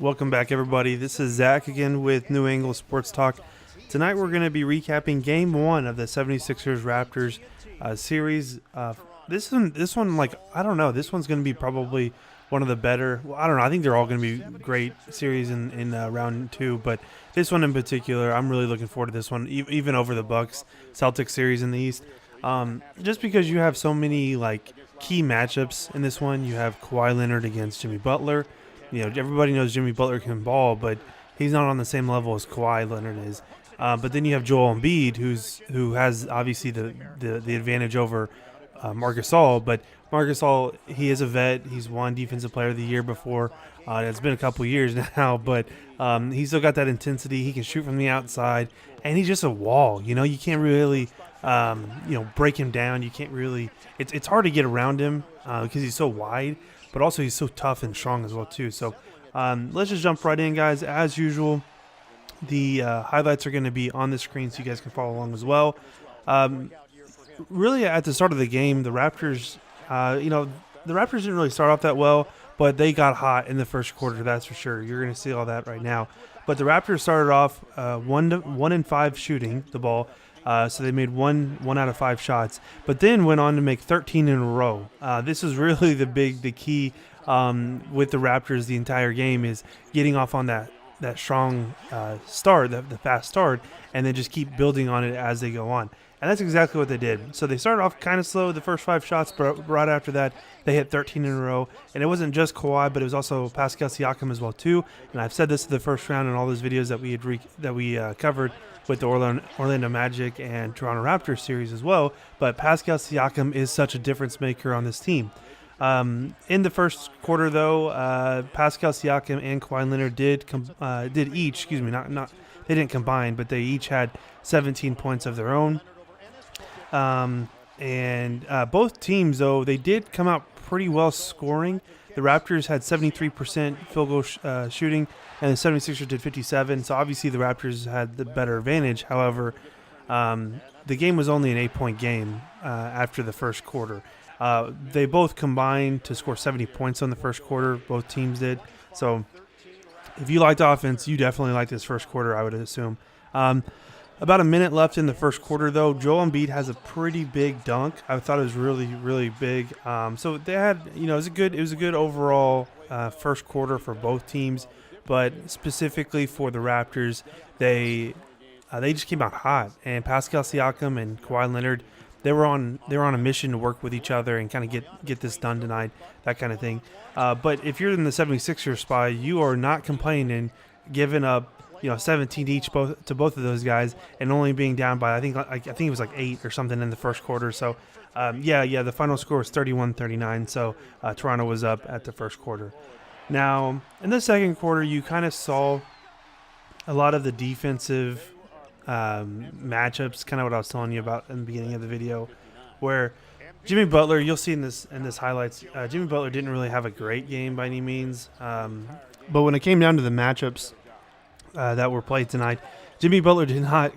Welcome back, everybody. This is Zach again with New Angle Sports Talk. Tonight we're going to be recapping Game 1 of the 76ers Raptors series. This one, like, I don't know. This one's going to be probably one of the better. Well, I don't know. I think they're all going to be great series in round 2, but this one in particular, I'm really looking forward to this one, even over the Bucks Celtics series in the East. Just because you have so many key matchups in this one. You have Kawhi Leonard against Jimmy Butler. Everybody knows Jimmy Butler can ball, but he's not on the same level as Kawhi Leonard is. But then you have Joel Embiid, who has obviously the advantage over Marc Gasol. But Marc Gasol, he is a vet. He's won Defensive Player of the Year before. It's been a couple years now, but he's still got that intensity. He can shoot from the outside, and he's just a wall. You can't really break him down. You can't really. It's hard to get around him because he's so wide. But also he's so tough and strong as well, too. So let's just jump right in, guys. As usual, the highlights are going to be on the screen so you guys can follow along as well. Really, at the start of the game, the Raptors, the Raptors didn't really start off that well, but they got hot in the first quarter, that's for sure. You're going to see all that right now. But the Raptors started off 1 in 5 shooting the ball. So they made one out of 5 shots, but then went on to make 13 in a row. This is really the key with the Raptors the entire game is getting off on that strong start, the fast start, and then just keep building on it as they go on. And that's exactly what they did. So they started off kind of slow, the first 5 shots, but right after that, they hit 13 in a row. And it wasn't just Kawhi, but it was also Pascal Siakam as well, too. And I've said this in the first round in all those videos that we covered with the Orlando Magic and Toronto Raptors series as well. But Pascal Siakam is such a difference maker on this team. In the first quarter, though, Pascal Siakam and Kawhi Leonard did each, they didn't combine, but they each had 17 points of their own. And both teams, though, they did come out pretty well scoring. The Raptors had 73% field goal shooting, and the 76ers did 57%. So obviously the Raptors had the better advantage. However, the game was only an 8-point game after the first quarter. They both combined to score 70 points on the first quarter. Both teams did. So if you liked offense, you definitely liked this first quarter, I would assume. About a minute left in the first quarter, though. Joel Embiid has a pretty big dunk. I thought it was really, really big. So they had, it was a good overall first quarter for both teams. But specifically for the Raptors, they just came out hot. And Pascal Siakam and Kawhi Leonard, they were on a mission to work with each other and kind of get this done tonight, that kind of thing. But if you're in the 76ers spot, you are not complaining, giving up 17 each to both of those guys, and only being down by I think it was 8 or something in the first quarter. So the final score was 31-39. So Toronto was up at the first quarter. Now in the second quarter, you kind of saw a lot of the defensive matchups, kind of what I was telling you about in the beginning of the video, where Jimmy Butler, you'll see in this highlights, Jimmy Butler didn't really have a great game by any means, but when it came down to the matchups that were played tonight, Jimmy Butler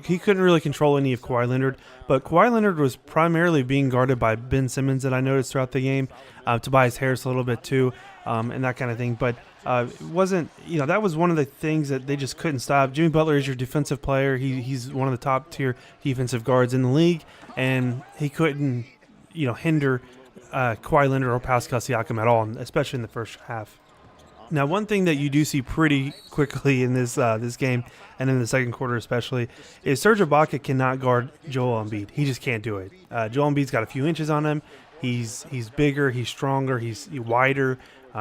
he couldn't really control any of Kawhi Leonard, but Kawhi Leonard was primarily being guarded by Ben Simmons that I noticed throughout the game, Tobias Harris a little bit too, and that kind of thing. But it wasn't, that was one of the things that they just couldn't stop. Jimmy Butler is your defensive player. He's one of the top tier defensive guards in the league, and he couldn't, hinder Kawhi Leonard or Pascal Siakam at all, especially in the first half. Now, one thing that you do see pretty quickly in this game, and in the second quarter especially, is Serge Ibaka cannot guard Joel Embiid. He just can't do it. Joel Embiid's got a few inches on him. He's bigger, he's stronger, he's wider,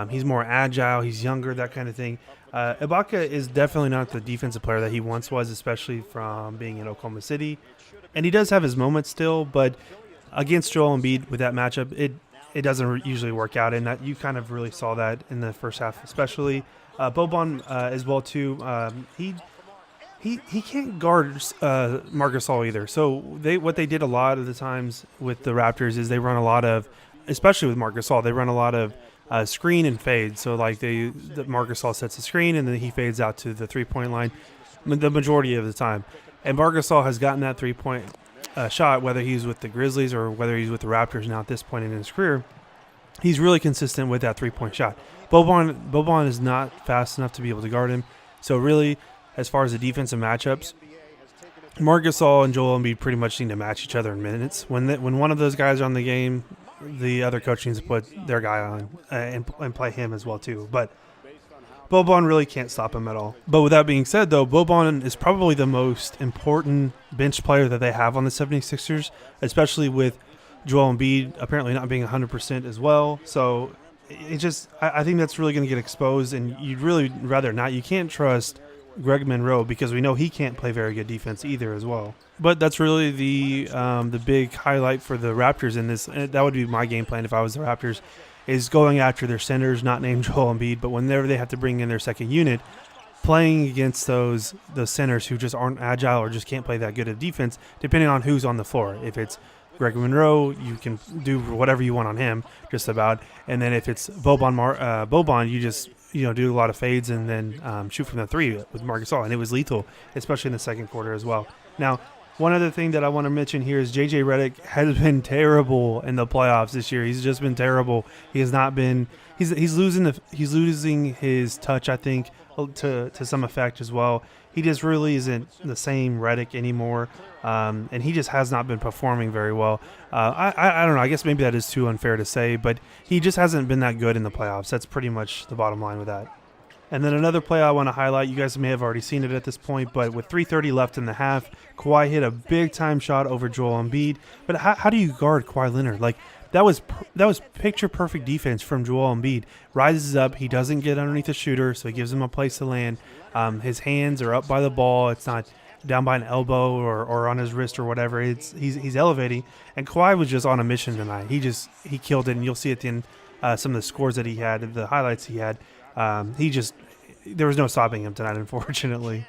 he's more agile, he's younger, that kind of thing. Ibaka is definitely not the defensive player that he once was, especially from being in Oklahoma City. And he does have his moments still, but against Joel Embiid with that matchup, it doesn't usually work out, and that you kind of really saw that in the first half, especially. Boban as well too. He can't guard Marc Gasol either. So what they did a lot of the times with the Raptors is they run a lot of, especially with Marc Gasol, they run a lot of screen and fade. So Marc Gasol sets the screen and then he fades out to the 3-point line the majority of the time. And Marc Gasol has gotten that 3-point shot, whether he's with the Grizzlies or whether he's with the Raptors now at this point in his career. He's really consistent with that 3-point shot. Boban is not fast enough to be able to guard him. So really, as far as the defensive matchups, Marc Gasol and Joel Embiid pretty much need to match each other in minutes. When one of those guys are on the game, the other coach needs to put their guy on and play him as well too. But Boban really can't stop him at all. But with that being said, though, Boban is probably the most important bench player that they have on the 76ers, especially with Joel Embiid apparently not being 100% as well. So I think that's really going to get exposed, and you'd really rather not. You can't trust Greg Monroe because we know he can't play very good defense either as well. But that's really the big highlight for the Raptors in this. That would be my game plan if I was the Raptors, is going after their centers, not named Joel Embiid, but whenever they have to bring in their second unit, playing against those centers who just aren't agile or just can't play that good of defense, depending on who's on the floor. If it's Greg Monroe, you can do whatever you want on him, just about. And then if it's Boban, you just do a lot of fades and then shoot from the three with Marc Gasol, and it was lethal, especially in the second quarter as well. Now, one other thing that I want to mention here is J.J. Redick has been terrible in the playoffs this year. He's just been terrible. He has not been. He's losing his touch, I think, to some effect as well. He just really isn't the same Redick anymore, and he just has not been performing very well. I don't know. I guess maybe that is too unfair to say, but he just hasn't been that good in the playoffs. That's pretty much the bottom line with that. And then another play I want to highlight, you guys may have already seen it at this point, but with 3:30 left in the half, Kawhi hit a big-time shot over Joel Embiid. But how do you guard Kawhi Leonard? Like, that was picture-perfect defense from Joel Embiid. Rises up, he doesn't get underneath the shooter, so he gives him a place to land. His hands are up by the ball. It's not down by an elbow or on his wrist or whatever. He's elevating. And Kawhi was just on a mission tonight. He killed it, and you'll see at the end some of the scores that he had, the highlights he had. There was no stopping him tonight, unfortunately.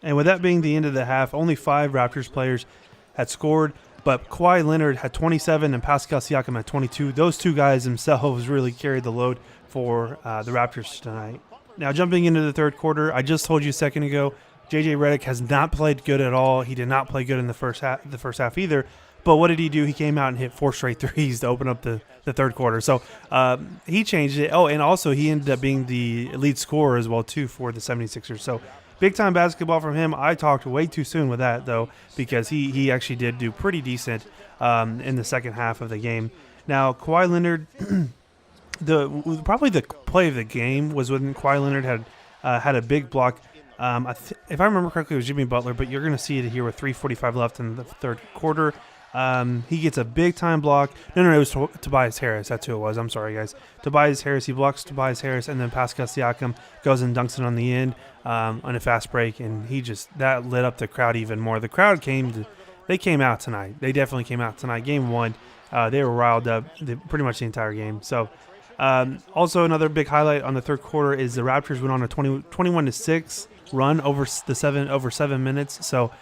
And with that being the end of the half, only 5 Raptors players had scored, but Kawhi Leonard had 27 and Pascal Siakam had 22. Those two guys themselves really carried the load for the Raptors tonight. Now, jumping into the third quarter, I just told you a second ago, J.J. Redick has not played good at all. He did not play good in the first half either. But what did he do? He came out and hit 4 straight threes to open up the third quarter. So he changed it. Oh, and also he ended up being the lead scorer as well, too, for the 76ers. So big-time basketball from him. I talked way too soon with that, though, because he actually did do pretty decent in the second half of the game. Now, Kawhi Leonard, probably the play of the game was when Kawhi Leonard had a big block. If I remember correctly, it was Jimmy Butler, but you're going to see it here with 3:45 left in the third quarter. He gets a big-time block. No, it was Tobias Harris. That's who it was. I'm sorry, guys. Tobias Harris. He blocks Tobias Harris, and then Pascal Siakam goes and dunks it on the end on a fast break, and that lit up the crowd even more. The crowd came out tonight. They definitely came out tonight. Game 1, they were riled up pretty much the entire game. So, also another big highlight on the third quarter is the Raptors went on a 21-6 run over 7 minutes. So,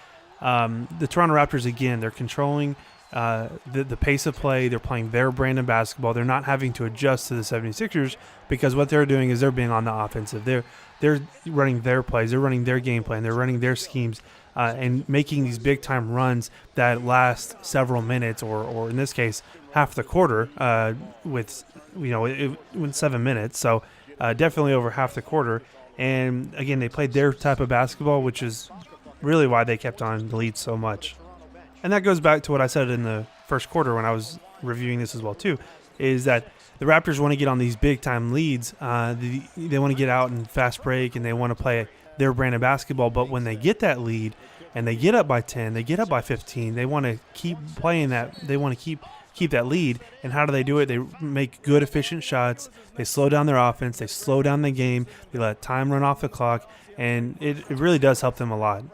the Toronto Raptors, again, they're controlling the pace of play. They're playing their brand of basketball. They're not having to adjust to the 76ers because what they're doing is they're being on the offensive. They're running their plays. They're running their game plan. They're running their schemes and making these big-time runs that last several minutes or in this case, half the quarter with 7 minutes. So definitely over half the quarter. And, again, they played their type of basketball, which is really why they kept on the lead so much. And that goes back to what I said in the first quarter when I was reviewing this as well too, is that the Raptors want to get on these big-time leads. They want to get out and fast break, and they want to play their brand of basketball. But when they get that lead and they get up by 10, they get up by 15, they want to keep playing that. They want to keep that lead. And how do they do it? They make good, efficient shots. They slow down their offense. They slow down the game. They let time run off the clock. And it really does help them a lot.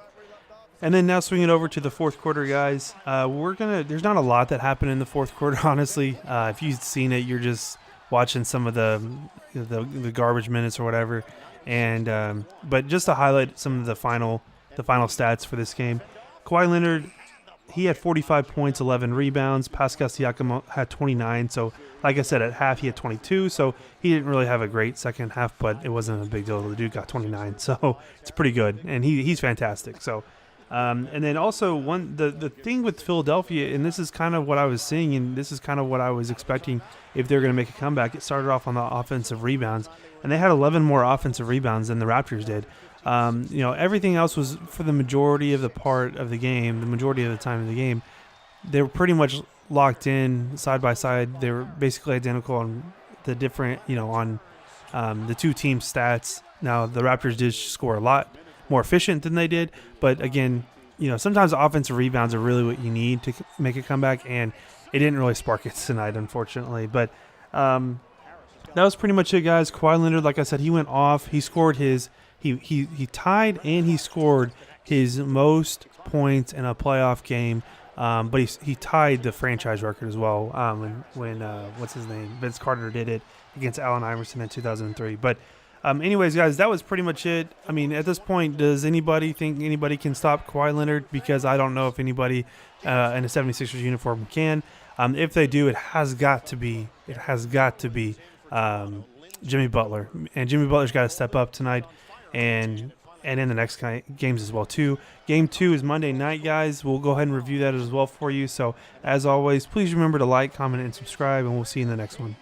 And then now swinging over to the fourth quarter, guys. There's not a lot that happened in the fourth quarter, honestly. If you've seen it, you're just watching some of the garbage minutes or whatever. And but just to highlight some of the final stats for this game, Kawhi Leonard, he had 45 points, 11 rebounds. Pascal Siakam had 29. So, like I said, at half he had 22. So he didn't really have a great second half, but it wasn't a big deal. The dude got 29, so it's pretty good, and he's fantastic. So. And then also the thing with Philadelphia, and this is kind of what I was seeing, and this is kind of what I was expecting if they're going to make a comeback. It started off on the offensive rebounds, and they had 11 more offensive rebounds than the Raptors did. Everything else was for the majority of the part of the game, the majority of the time of the game. They were pretty much locked in side by side. They were basically identical on the different, on the two team stats. Now the Raptors did score a lot more efficient than they did, but again, sometimes offensive rebounds are really what you need to make a comeback, and it didn't really spark it tonight, unfortunately. But that was pretty much it, guys. Kawhi Leonard, like I said, he went off. He scored he tied and he scored his most points in a playoff game. But he tied the franchise record as well when what's his name, Vince Carter, did it against Allen Iverson in 2003. But anyways, guys, that was pretty much it. I mean, at this point, does anybody think anybody can stop Kawhi Leonard? Because I don't know if anybody in a 76ers uniform can. If they do, it has got to be Jimmy Butler. And Jimmy Butler's got to step up tonight and in the next games as well, too. Game 2 is Monday night, guys. We'll go ahead and review that as well for you. So, as always, please remember to like, comment, and subscribe, and we'll see you in the next one.